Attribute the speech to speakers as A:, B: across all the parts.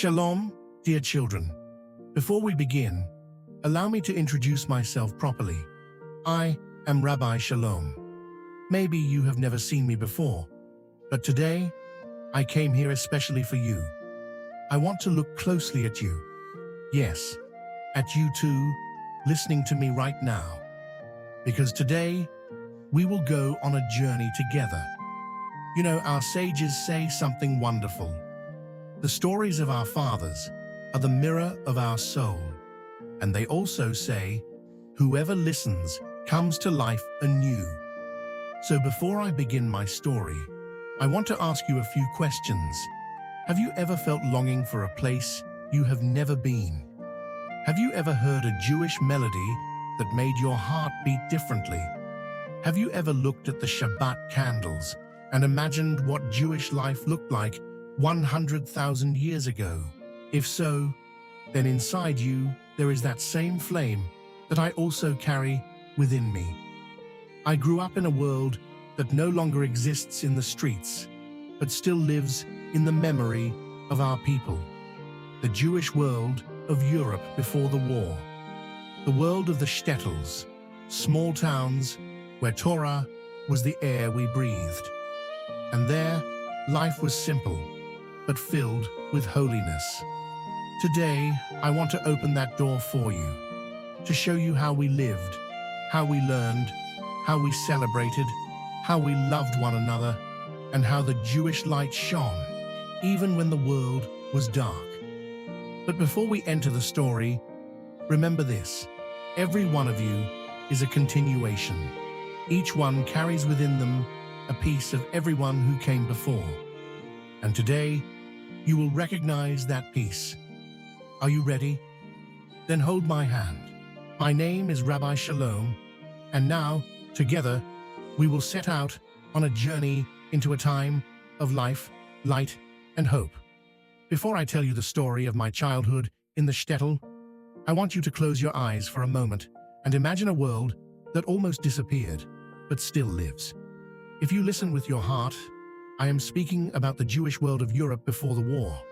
A: Shalom, dear children. Before we begin, allow me to introduce myself properly. I am Rabbi Shalom. Maybe you have never seen me before, but today I came here especially for you. I want to look closely at you. Yes, at you too, listening to me right now. Because today, we will go on a journey together. You know, our sages say something wonderful. The stories of our fathers are the mirror of our soul. And they also say, whoever listens comes to life anew. So before I begin my story, I want to ask you a few questions. Have you ever felt longing for a place you have never been? Have you ever heard a Jewish melody that made your heart beat differently? Have you ever looked at the Shabbat candles and imagined what Jewish life looked like 100,000 years ago? If so, then inside you there is that same flame that I also carry within me. I grew up in a world that no longer exists in the streets, but still lives in the memory of our people. The Jewish world of Europe before the war. The world of the shtetls, small towns where Torah was the air we breathed. And there, life was simple, but filled with holiness. Today, I want to open that door for you, to show you how we lived, how we learned, how we celebrated, how we loved one another, and how the Jewish light shone, even when the world was dark. But before we enter the story, remember this: every one of you is a continuation. Each one carries within them a piece of everyone who came before. And today, you will recognize that piece. Are you ready? Then hold my hand. My name is Rabbi Shalom, and now, together, we will set out on a journey into a time of life, light, and hope. Before I tell you the story of my childhood in the shtetl, I want you to close your eyes for a moment and imagine a world that almost disappeared, but still lives. If you listen with your heart, I am speaking about the Jewish world of Europe before the war.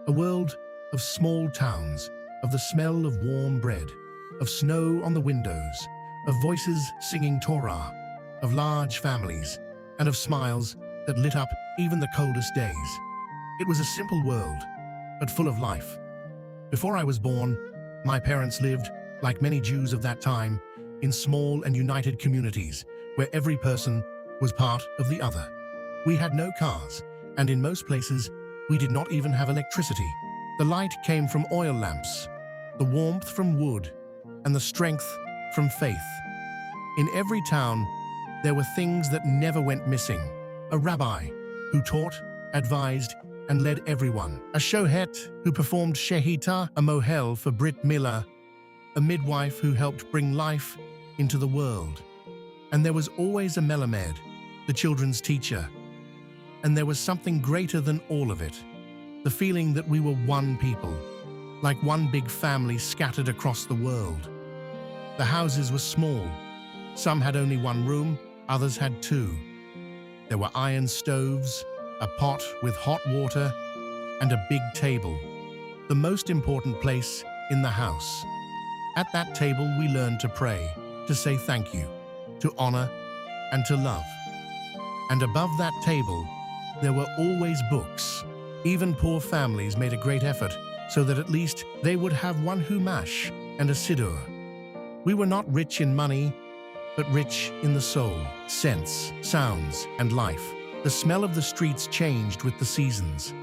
A: A world of small towns, of the smell of warm bread, of snow on the windows, of voices singing Torah, of large families, and of smiles that lit up even the coldest days. It was a simple world, but full of life. Before I was born, my parents lived, like many Jews of that time, in small and united communities, where every person was part of the other. We had no cars, and in most places, we did not even have electricity. The light came from oil lamps, the warmth from wood, and the strength from faith. In every town, there were things that never went missing. A rabbi who taught, advised, and led everyone. A shohet who performed shehita, a mohel for Brit Milah, a midwife who helped bring life into the world. And there was always a melamed, the children's teacher. And there was something greater than all of it, the feeling that we were one people, like one big family scattered across the world. The houses were small. Some had only one room, others had two. There were iron stoves, a pot with hot water, and a big table, the most important place in the house. At that table, we learned to pray, to say thank you, to honor, and to love. And above that table, there were always books. Even poor families made a great effort so that at least they would have one humash and a siddur. We were not rich in money, but rich in the soul, sense, sounds, and life. The smell of the streets changed with the seasons.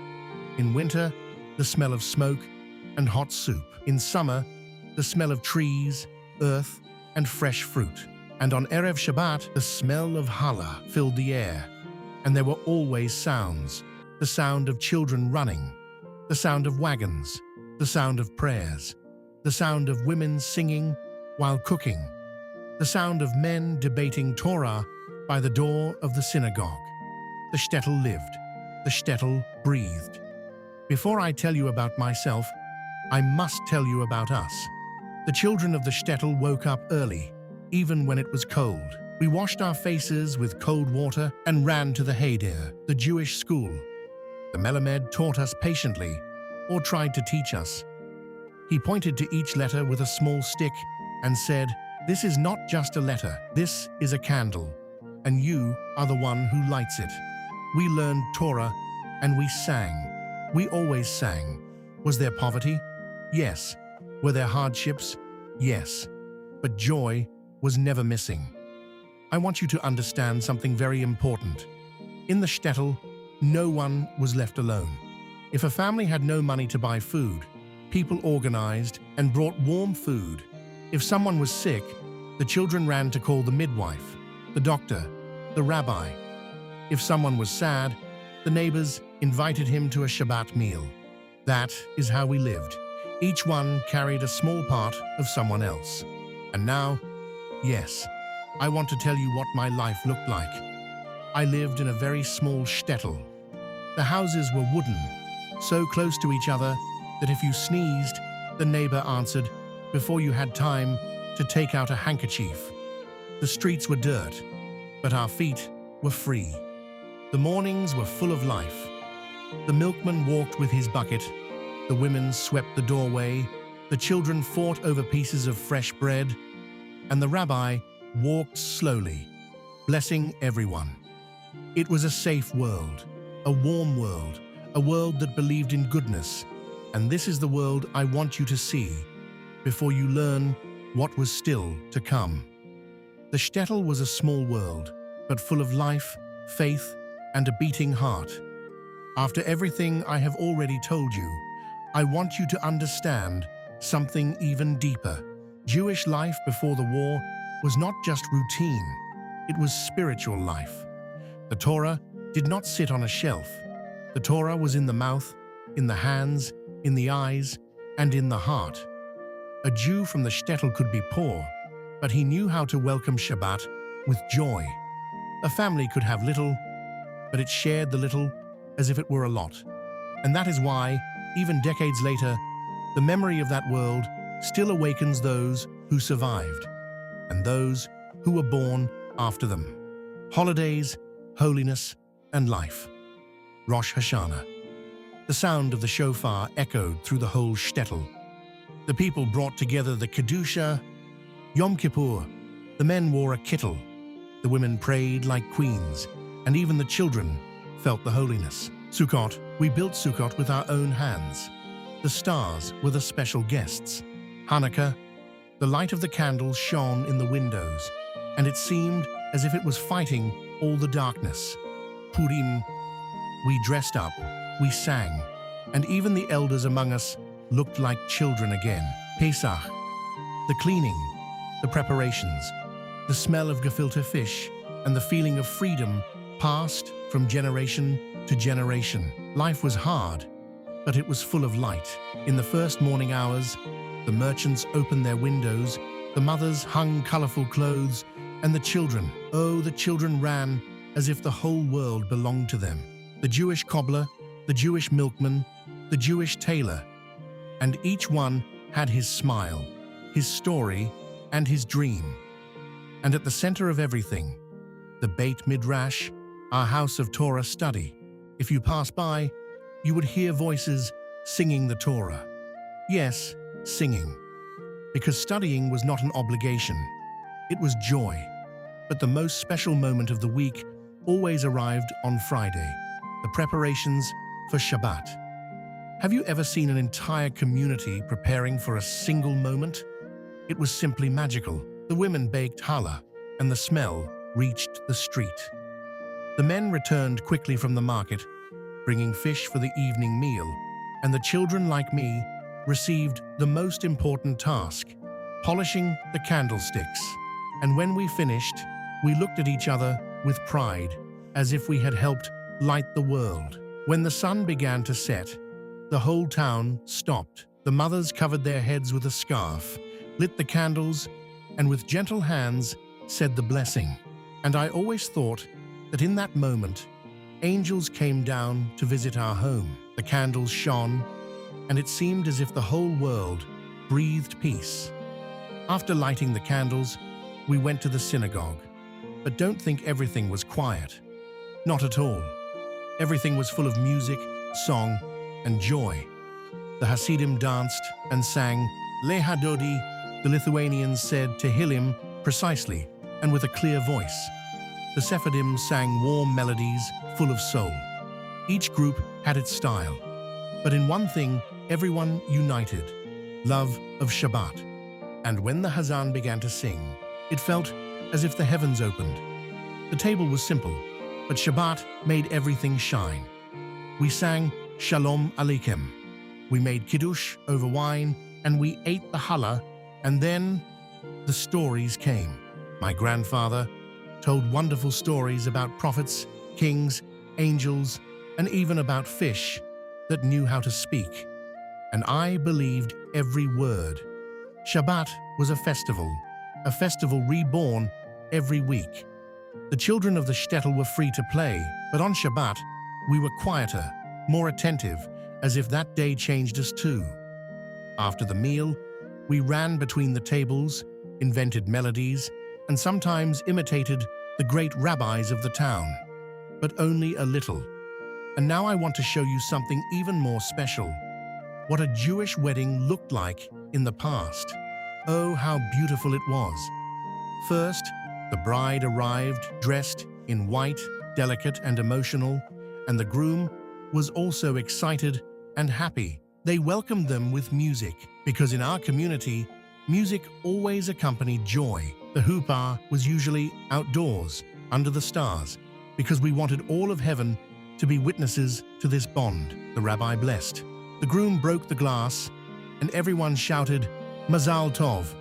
A: In winter, the smell of smoke and hot soup. In summer, the smell of trees, earth, and fresh fruit. And on Erev Shabbat, the smell of challah filled the air. And there were always sounds. The sound of children running, the sound of wagons, the sound of prayers, the sound of women singing while cooking, the sound of men debating Torah by the door of the synagogue. The shtetl lived. The shtetl breathed. Before I tell you about myself, I must tell you about us. The children of the shtetl woke up early, even when it was cold. We washed our faces with cold water and ran to the Heder, the Jewish school. The melamed taught us patiently, or tried to teach us. He pointed to each letter with a small stick and said, "This is not just a letter, this is a candle, and you are the one who lights it." We learned Torah and we sang. We always sang. Was there poverty? Yes. Were there hardships? Yes. But joy was never missing. I want you to understand something very important. In the shtetl, no one was left alone. If a family had no money to buy food, people organized and brought warm food. If someone was sick, the children ran to call the midwife, the doctor, the rabbi. If someone was sad, the neighbors invited him to a Shabbat meal. That is how we lived. Each one carried a small part of someone else. And now, yes, I want to tell you what my life looked like. I lived in a very small shtetl. The houses were wooden, so close to each other that if you sneezed, the neighbor answered before you had time to take out a handkerchief. The streets were dirt, but our feet were free. The mornings were full of life. The milkman walked with his bucket, the women swept the doorway, the children fought over pieces of fresh bread, and the rabbi walked slowly, blessing everyone. It was a safe world, a warm world, a world that believed in goodness, and this is the world I want you to see before you learn what was still to come. The shtetl was a small world, but full of life, faith, and a beating heart. After everything I have already told you, I want you to understand something even deeper. Jewish life before the war was not just routine, it was spiritual life. The Torah did not sit on a shelf. The Torah was in the mouth, in the hands, in the eyes, and in the heart. A Jew from the shtetl could be poor, but he knew how to welcome Shabbat with joy. A family could have little, but it shared the little as if it were a lot. And that is why, even decades later, the memory of that world still awakens those who survived and those who were born after them. Holidays, holiness, and life. Rosh Hashanah. The sound of the shofar echoed through the whole shtetl. The people brought together the Kedusha. Yom Kippur, the men wore a kittel. The women prayed like queens, and even the children felt the holiness. Sukkot, we built Sukkot with our own hands. The stars were the special guests. Hanukkah, the light of the candles shone in the windows, and it seemed as if it was fighting all the darkness. Purim, we dressed up, we sang, and even the elders among us looked like children again. Pesach, the cleaning, the preparations, the smell of gefilte fish, and the feeling of freedom passed from generation to generation. Life was hard, but it was full of light. In the first morning hours, the merchants opened their windows, the mothers hung colorful clothes, and the children ran as if the whole world belonged to them. The Jewish cobbler, the Jewish milkman, the Jewish tailor, and each one had his smile, his story, and his dream. And at the center of everything, the Beit Midrash, our house of Torah study. If you pass by, you would hear voices singing the Torah. Yes, singing. Because studying was not an obligation. It was joy. But the most special moment of the week always arrived on Friday, the preparations for Shabbat. Have you ever seen an entire community preparing for a single moment? It was simply magical. The women baked challah, and the smell reached the street. The men returned quickly from the market, bringing fish for the evening meal, and the children, like me, received the most important task, polishing the candlesticks. And when we finished, we looked at each other with pride, as if we had helped light the world. When the sun began to set, the whole town stopped. The mothers covered their heads with a scarf, lit the candles, and with gentle hands said the blessing. And I always thought that in that moment, angels came down to visit our home. The candles shone, and it seemed as if the whole world breathed peace. After lighting the candles, we went to the synagogue. But don't think everything was quiet. Not at all. Everything was full of music, song, and joy. The Hasidim danced and sang Leha Dodi, the Lithuanians said Tehillim precisely and with a clear voice. The Sephardim sang warm melodies full of soul. Each group had its style, but in one thing everyone united: love of Shabbat. And when the Hazan began to sing, it felt as if the heavens opened. The table was simple, but Shabbat made everything shine. We sang Shalom Aleichem. We made Kiddush over wine, and we ate the challah, and then the stories came. My grandfather told wonderful stories about prophets, kings, angels, and even about fish that knew how to speak. And I believed every word. Shabbat was a festival reborn every week. The children of the shtetl were free to play, but on Shabbat, we were quieter, more attentive, as if that day changed us too. After the meal, we ran between the tables, invented melodies, and sometimes imitated the great rabbis of the town, but only a little. And now I want to show you something even more special: what a Jewish wedding looked like in the past. Oh, how beautiful it was. First, the bride arrived dressed in white, delicate and emotional, and the groom was also excited and happy. They welcomed them with music, because in our community, music always accompanied joy. The huppah was usually outdoors, under the stars, because we wanted all of heaven to be witnesses to this bond. The rabbi blessed. The groom broke the glass, and everyone shouted, Mazal Tov.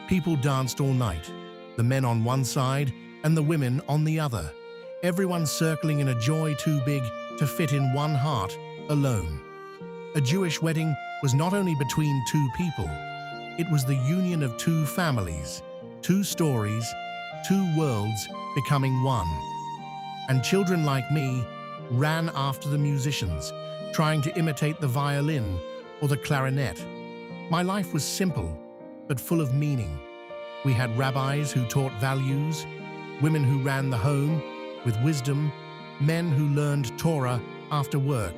A: People danced all night, the men on one side and the women on the other, everyone circling in a joy too big to fit in one heart alone. A Jewish wedding was not only between two people, it was the union of two families, two stories, two worlds becoming one. And children like me ran after the musicians, trying to imitate the violin or the clarinet. My life was simple, but full of meaning. We had rabbis who taught values, women who ran the home with wisdom, men who learned Torah after work,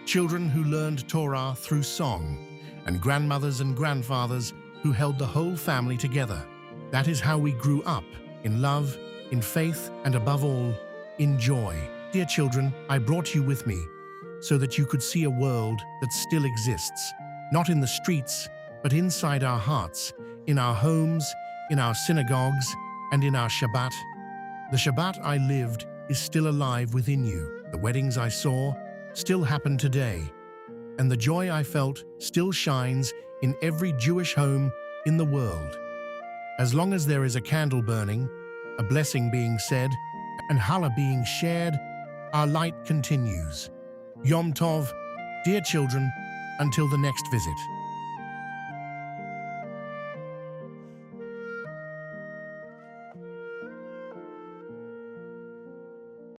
A: children who learned Torah through song, and grandmothers and grandfathers who held the whole family together. That is how we grew up, in love, in faith, and above all, in joy. Dear children, I brought you with me so that you could see a world that still exists, not in the streets, but inside our hearts, in our homes, in our synagogues, and in our Shabbat. The Shabbat I lived is still alive within you. The weddings I saw still happen today, and the joy I felt still shines in every Jewish home in the world. As long as there is a candle burning, a blessing being said, and challah being shared, our light continues. Yom Tov, dear children, until the next visit.